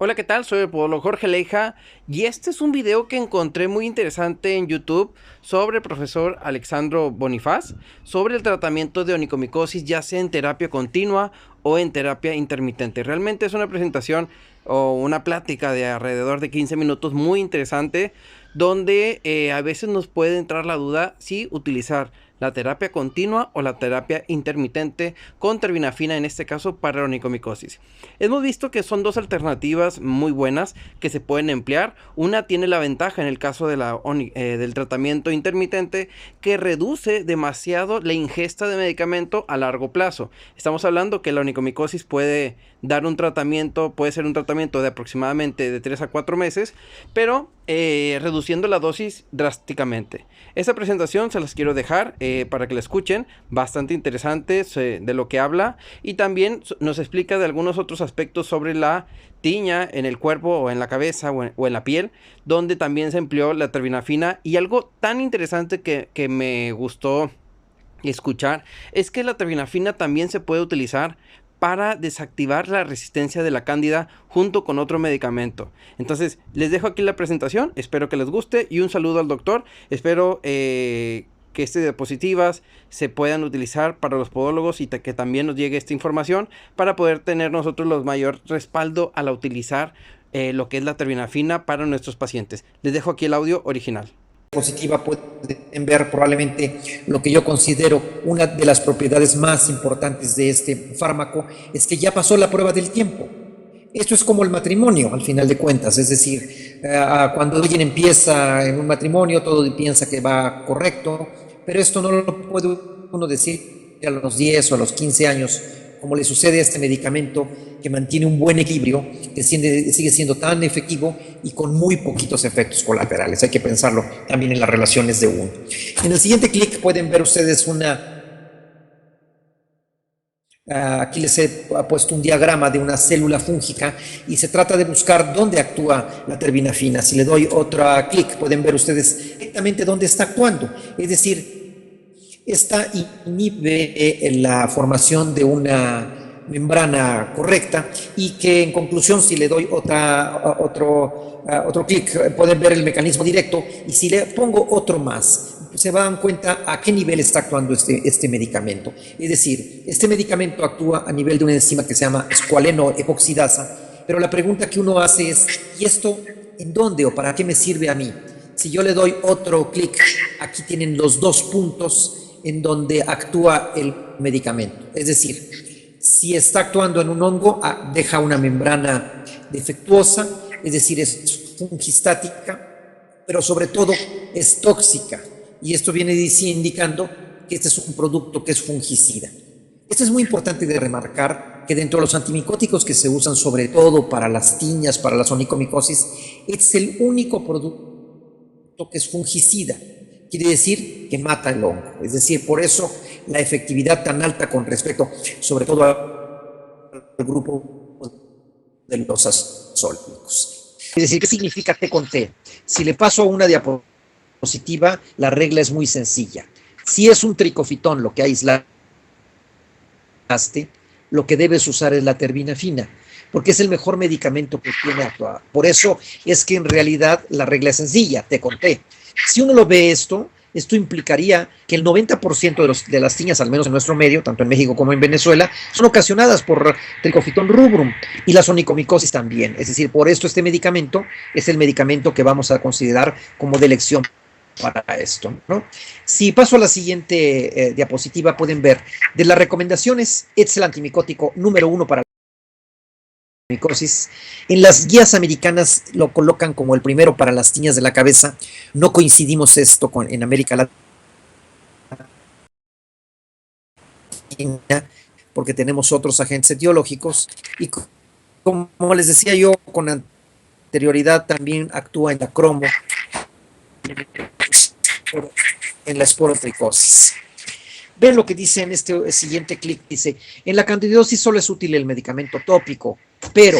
Hola, ¿qué tal? Soy el podólogo Jorge Leija y este es un video que encontré muy interesante en YouTube sobre el profesor Alexandro Bonifaz, sobre el tratamiento de onicomicosis, ya sea en terapia continua o en terapia intermitente. Realmente es una presentación o una plática de alrededor de 15 minutos muy interesante, donde a veces nos puede entrar la duda si utilizar la terapia continua o la terapia intermitente con terbinafina, en este caso para onicomicosis. Hemos visto que son dos alternativas muy buenas que se pueden emplear. Una tiene la ventaja en el caso de del tratamiento intermitente, que reduce demasiado la ingesta de medicamento a largo plazo. Estamos hablando que la onicomicosis puede dar un tratamiento, puede ser un tratamiento de aproximadamente de 3 a 4 meses, pero reduciendo la dosis drásticamente. Esta presentación se las quiero dejar para que la escuchen, bastante interesante de lo que habla, y también nos explica de algunos otros aspectos sobre la tiña en el cuerpo o en la cabeza o en la piel, donde también se empleó la terbinafina. Y algo tan interesante que me gustó escuchar es que la terbinafina también se puede utilizar para desactivar la resistencia de la cándida junto con otro medicamento. Entonces les dejo aquí la presentación, espero que les guste y un saludo al doctor. Espero que estas diapositivas se puedan utilizar para los podólogos y que también nos llegue esta información para poder tener nosotros los mayor respaldo al utilizar lo que es la terbinafina para nuestros pacientes. Les dejo aquí el audio original. Positiva pueden ver probablemente lo que yo considero una de las propiedades más importantes de este fármaco es que ya pasó la prueba del tiempo. Esto es como el matrimonio, al final de cuentas, es decir, cuando alguien empieza en un matrimonio, todo piensa que va correcto, pero esto no lo puede uno decir a los 10 o a los 15 años, como le sucede a este medicamento que mantiene un buen equilibrio, que sigue siendo tan efectivo y con muy poquitos efectos colaterales. Hay que pensarlo también en las relaciones de uno. En el siguiente clic pueden ver ustedes aquí les he puesto un diagrama de una célula fúngica y se trata de buscar dónde actúa la terbinafina. Si le doy otro clic, pueden ver ustedes directamente dónde está actuando. Es decir, esta inhibe la formación de una membrana correcta y que en conclusión, si le doy otro clic, pueden ver el mecanismo directo, y si le pongo otro más, se dan cuenta a qué nivel está actuando este medicamento. Es decir, este medicamento actúa a nivel de una enzima que se llama escualeno epoxidasa, pero la pregunta que uno hace es, ¿y esto en dónde o para qué me sirve a mí? Si yo le doy otro clic, aquí tienen los dos puntos en donde actúa el medicamento. Es decir, si está actuando en un hongo, deja una membrana defectuosa, es decir, es fungistática, pero sobre todo es tóxica. Y esto viene indicando que este es un producto que es fungicida. Esto es muy importante de remarcar, que dentro de los antimicóticos que se usan sobre todo para las tiñas, para la onicomicosis, es el único producto que es fungicida. Quiere decir que mata el hongo. Es decir, por eso la efectividad tan alta con respecto, sobre todo al grupo de los azólicos. Es decir, ¿qué significa T con T? Si le paso a una diapositiva, la regla es muy sencilla. Si es un tricofitón lo que aislaste, lo que debes usar es la terbinafina, porque es el mejor medicamento que tiene actuado. Por eso es que en realidad la regla es sencilla, T con T. Si uno lo ve esto implicaría que el 90% de las tiñas, al menos en nuestro medio, tanto en México como en Venezuela, son ocasionadas por Trichofiton rubrum, y la onicomicosis también. Es decir, por esto este medicamento es el medicamento que vamos a considerar como de elección para esto, ¿no? Si paso a la siguiente diapositiva, pueden ver de las recomendaciones, es el antimicótico número 1 para la micosis. En las guías americanas lo colocan como el primero para las tiñas de la cabeza. No coincidimos esto en América Latina, porque tenemos otros agentes etiológicos, y como les decía yo con anterioridad, también actúa en la cromo, en la esporotricosis. Ven lo que dice en este siguiente clic, dice, en la candidiasis solo es útil el medicamento tópico, pero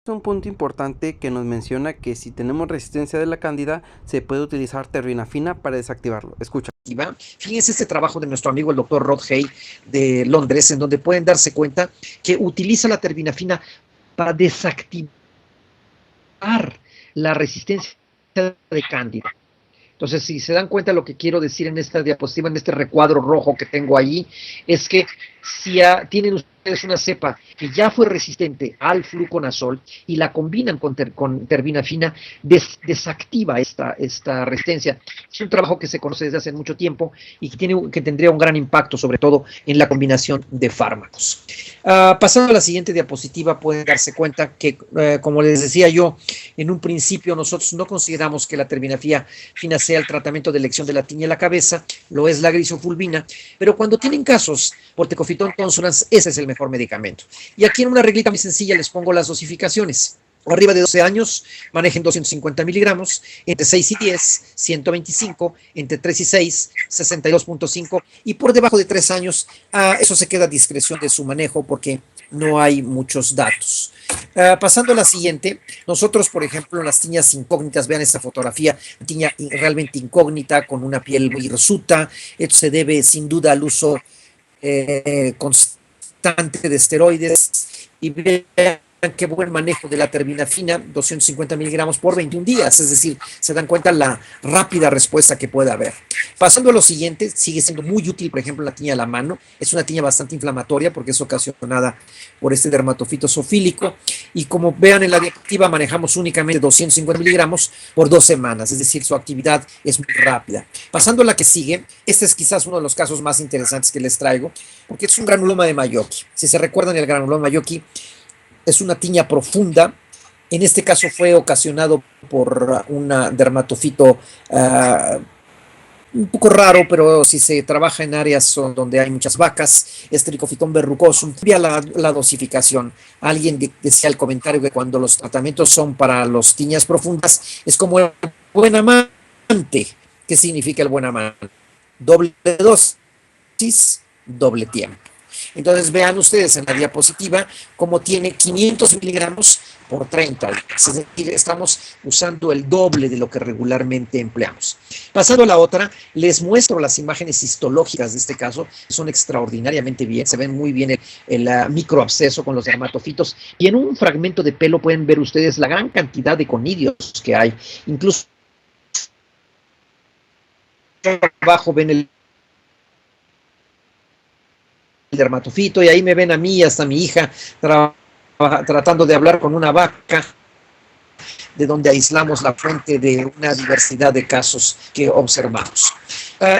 Un punto importante que nos menciona que si tenemos resistencia de la cándida, se puede utilizar terbinafina para desactivarlo. Escucha. Fíjense este trabajo de nuestro amigo el doctor Rod Hay de Londres, en donde pueden darse cuenta que utiliza la terbinafina para desactivar la resistencia de Cándida. Entonces, si se dan cuenta, lo que quiero decir en esta diapositiva, en este recuadro rojo que tengo ahí, es que si tienen ustedes una cepa que ya fue resistente al fluconazol y la combinan con terbinafina, desactiva esta resistencia. Es un trabajo que se conoce desde hace mucho tiempo y que tendría un gran impacto, sobre todo en la combinación de fármacos. Pasando a la siguiente diapositiva, pueden darse cuenta que, como les decía yo, en un principio nosotros no consideramos que la terbinafina sea el tratamiento de elección de la tiña de la cabeza, lo es la grisofulvina, pero cuando tienen casos por tecofitón tonsurans, ese es el mejor medicamento. Y aquí en una reglita muy sencilla les pongo las dosificaciones. Arriba de 12 años, manejen 250 miligramos, entre 6 y 10, 125, entre 3 y 6, 62.5, y por debajo de 3 años, eso se queda a discreción de su manejo porque no hay muchos datos. Pasando a la siguiente, nosotros, por ejemplo, en las tiñas incógnitas, vean esta fotografía, tiña realmente incógnita, con una piel muy hirsuta. Esto se debe sin duda al uso constante de esteroides, y vean qué buen manejo de la terbinafina, 250 miligramos por 21 días, es decir, se dan cuenta la rápida respuesta que puede haber. Pasando a lo siguiente, sigue siendo muy útil, por ejemplo, la tiña de la mano. Es una tiña bastante inflamatoria porque es ocasionada por este dermatofito zoofílico, y como vean en la diapositiva, manejamos únicamente 250 miligramos por 2 semanas, es decir, su actividad es muy rápida. Pasando a la que sigue, este es quizás uno de los casos más interesantes que les traigo, porque es un granuloma de Mayoki. Si se recuerdan, el granuloma de Mayoki es una tiña profunda. En este caso fue ocasionado por una dermatofito un poco raro, pero si se trabaja en áreas donde hay muchas vacas, Tricofitón verrucosum, cambia la dosificación. Alguien decía el comentario que cuando los tratamientos son para las tiñas profundas, es como el buen amante. ¿Qué significa el buen amante? Doble dosis, doble tiempo. Entonces vean ustedes en la diapositiva cómo tiene 500 miligramos por 30 días. Es decir, estamos usando el doble de lo que regularmente empleamos. Pasando a la otra, les muestro las imágenes histológicas de este caso. Son extraordinariamente bien, se ven muy bien el microabsceso con los dermatofitos, y en un fragmento de pelo pueden ver ustedes la gran cantidad de conidios que hay. Incluso abajo ven el dermatofito, y ahí me ven a mí, hasta mi hija, tratando de hablar con una vaca, de donde aislamos la fuente de una diversidad de casos que observamos.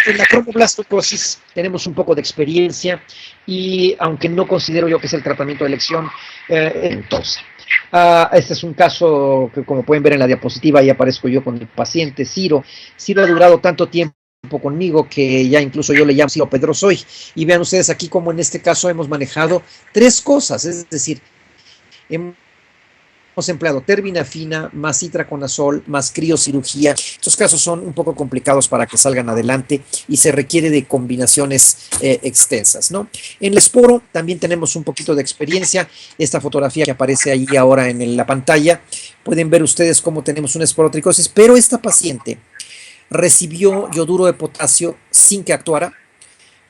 En la cromoblastocosis tenemos un poco de experiencia, y aunque no considero yo que es el tratamiento de elección, entonces, este es un caso que, como pueden ver en la diapositiva, ahí aparezco yo con el paciente Ciro. Ciro ha durado tanto tiempo conmigo que ya incluso yo le llamo Ciro Pedrosoy, y vean ustedes aquí como en este caso hemos manejado 3 cosas, es decir, hemos empleado terbinafina más itraconazol más criocirugía. Estos casos son un poco complicados para que salgan adelante y se requiere de combinaciones extensas, ¿no? En el esporo también tenemos un poquito de experiencia. Esta fotografía que aparece ahí ahora en la pantalla, pueden ver ustedes cómo tenemos una esporotricosis, pero esta paciente recibió yoduro de potasio sin que actuara.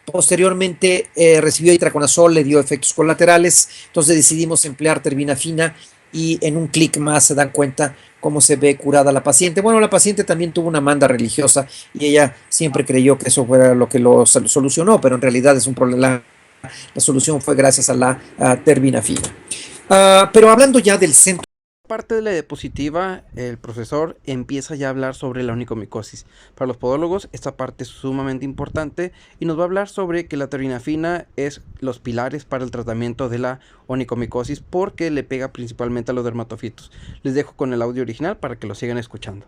Posteriormente recibió itraconazol, le dio efectos colaterales, entonces decidimos emplear terbinafina, y en un clic más se dan cuenta cómo se ve curada la paciente. Bueno, la paciente también tuvo una manda religiosa y ella siempre creyó que eso fuera lo que lo solucionó, pero en realidad es un problema. La solución fue gracias a la terbinafina. Pero hablando ya del centro. Parte de la diapositiva, el profesor empieza ya a hablar sobre la onicomicosis. Para los podólogos esta parte es sumamente importante y nos va a hablar sobre que la terbinafina es los pilares para el tratamiento de la onicomicosis porque le pega principalmente a los dermatofitos. Les dejo con el audio original para que lo sigan escuchando.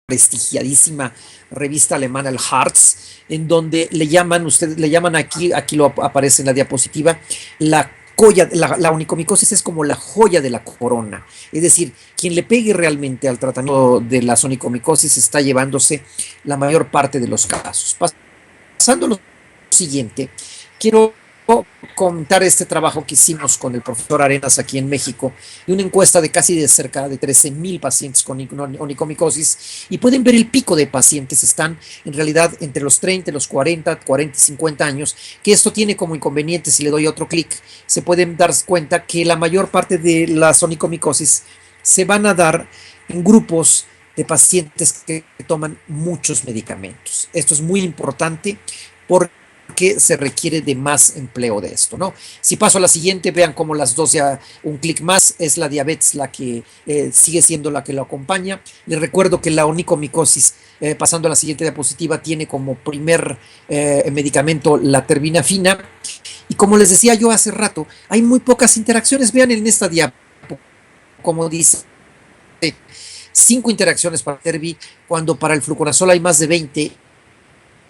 Prestigiadísima revista alemana, el Harz, en donde le llaman, ustedes le llaman aquí lo aparece en la diapositiva, la onicomicosis es como la joya de la corona. Es decir, quien le pegue realmente al tratamiento de la onicomicosis está llevándose la mayor parte de los casos. Pasando a lo siguiente, quiero comentar este trabajo que hicimos con el profesor Arenas aquí en México, de una encuesta de casi de cerca de 13,000 pacientes con onicomicosis, y pueden ver el pico de pacientes, están en realidad entre los 30, los 40, 40 y 50 años, que esto tiene como inconveniente, si le doy otro clic, se pueden dar cuenta que la mayor parte de las onicomicosis se van a dar en grupos de pacientes que toman muchos medicamentos. Esto es muy importante porque se requiere de más empleo de esto, ¿no? Si paso a la siguiente, vean cómo las dos, ya un clic más, es la diabetes la que sigue siendo la que lo acompaña. Les recuerdo que la onicomicosis, pasando a la siguiente diapositiva, tiene como primer medicamento la terbinafina. Y como les decía yo hace rato, hay muy pocas interacciones. Vean en esta diapositiva, como dice, 5 interacciones para Terbi, cuando para el fluconazol hay más de 20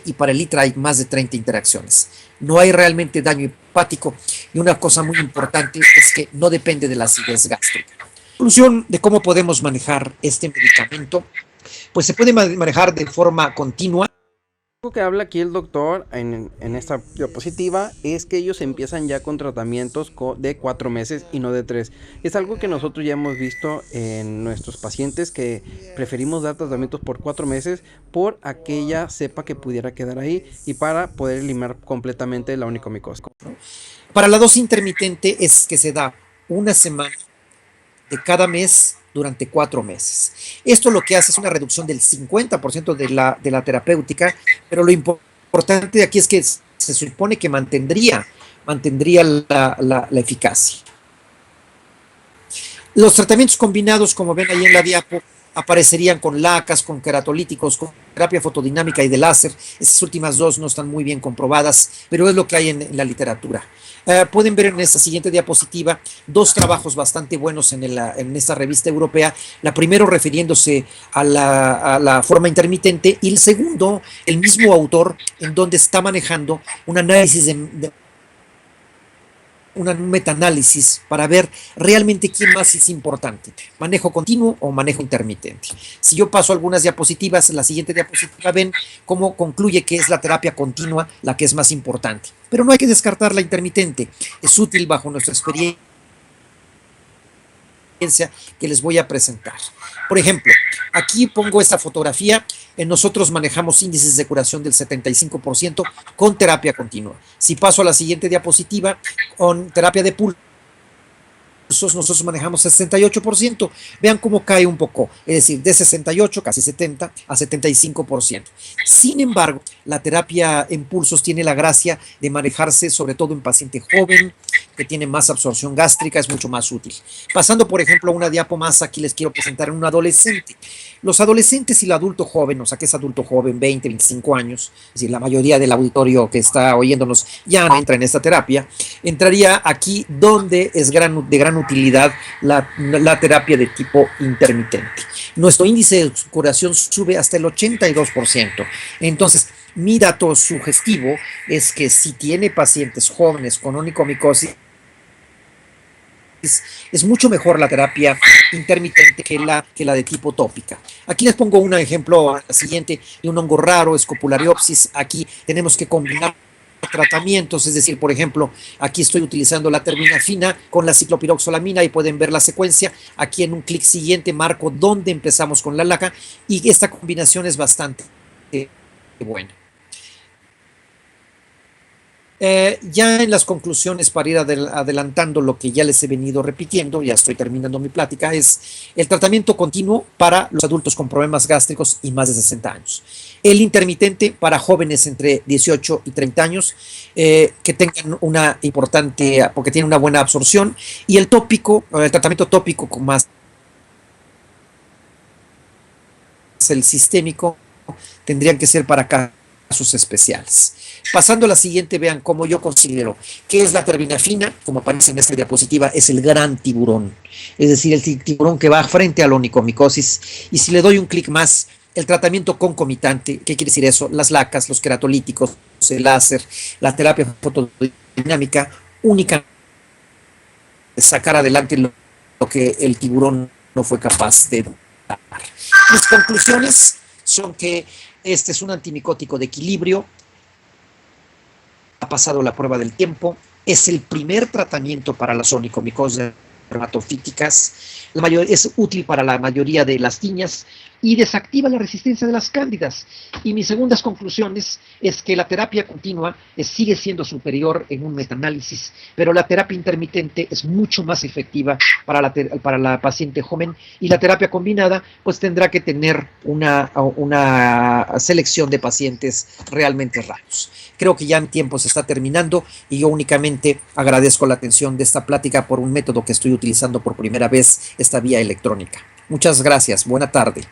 y para el ITRA hay más de 30 interacciones. No hay realmente daño hepático, y una cosa muy importante es que no depende de la acidez gástrica. Conclusión de cómo podemos manejar este medicamento, pues se puede manejar de forma continua. Algo que habla aquí el doctor en esta diapositiva es que ellos empiezan ya con tratamientos de 4 meses y no de 3. Es algo que nosotros ya hemos visto en nuestros pacientes, que preferimos dar tratamientos por 4 meses por aquella cepa que pudiera quedar ahí y para poder eliminar completamente la onicomicosis. Para la dosis intermitente es que se da una semana de cada mes durante 4 meses. Esto lo que hace es una reducción del 50% de la terapéutica, pero lo importante de aquí es que se supone que mantendría la eficacia. Los tratamientos combinados, como ven ahí en la diapo, aparecerían con lacas, con queratolíticos, con terapia fotodinámica y de láser. Estas últimas dos no están muy bien comprobadas, pero es lo que hay en la literatura. Pueden ver en esta siguiente diapositiva 2 trabajos bastante buenos en esta revista europea. La primero refiriéndose a la forma intermitente, y el segundo, el mismo autor, en donde está manejando un análisis un metaanálisis para ver realmente quién más es importante, manejo continuo o manejo intermitente. Si yo paso algunas diapositivas, en la siguiente diapositiva ven cómo concluye que es la terapia continua la que es más importante, pero no hay que descartar la intermitente, es útil bajo nuestra experiencia que les voy a presentar. Por ejemplo, aquí pongo esta fotografía. Nosotros manejamos índices de curación del 75% con terapia continua. Si paso a la siguiente diapositiva, con terapia de pulsos, nosotros manejamos 68%. Vean cómo cae un poco, es decir, de 68, casi 70, a 75%. Sin embargo, la terapia en pulsos tiene la gracia de manejarse sobre todo en paciente joven, que tiene más absorción gástrica, es mucho más útil. Pasando, por ejemplo, a una diapo más, aquí les quiero presentar en un adolescente. Los adolescentes y el adulto joven, o sea, que es adulto joven, 20, 25 años, es decir, la mayoría del auditorio que está oyéndonos ya no entra en esta terapia, entraría aquí donde es de gran utilidad la terapia de tipo intermitente. Nuestro índice de curación sube hasta el 82%. Entonces, mi dato sugestivo es que si tiene pacientes jóvenes con onicomicosis, es mucho mejor la terapia intermitente que la de tipo tópica. Aquí les pongo un ejemplo siguiente de un hongo raro, Scopulariopsis. Aquí tenemos que combinar tratamientos, es decir, por ejemplo, aquí estoy utilizando la terbinafina con la ciclopiroxolamina y pueden ver la secuencia. Aquí en un clic siguiente marco dónde empezamos con la laca, y esta combinación es bastante buena. Ya en las conclusiones, para ir adelantando lo que ya les he venido repitiendo, ya estoy terminando mi plática, es el tratamiento continuo para los adultos con problemas gástricos y más de 60 años. El intermitente para jóvenes entre 18 y 30 años, que tengan una importante, porque tienen una buena absorción. Y el tópico, el tratamiento tópico con más el sistémico, tendrían que ser para casos especiales. Pasando a la siguiente, vean cómo yo considero que es la terbinafina, como aparece en esta diapositiva, es el gran tiburón, es decir, el tiburón que va frente a la onicomicosis. Y si le doy un clic más, el tratamiento concomitante, ¿qué quiere decir eso? Las lacas, los queratolíticos, el láser, la terapia fotodinámica, única sacar adelante lo que el tiburón no fue capaz de dar. Mis conclusiones son que este es un antimicótico de equilibrio, pasado la prueba del tiempo, es el primer tratamiento para las onicomicosis dermatofíticas, es útil para la mayoría de las tiñas y desactiva la resistencia de las cándidas. Y mis segundas conclusiones es que la terapia continua sigue siendo superior en un metaanálisis, pero la terapia intermitente es mucho más efectiva para la paciente joven, y la terapia combinada pues tendrá que tener una selección de pacientes realmente raros. Creo que ya en tiempo se está terminando y yo únicamente agradezco la atención de esta plática por un método que estoy utilizando por primera vez, esta vía electrónica. Muchas gracias. Buena tarde.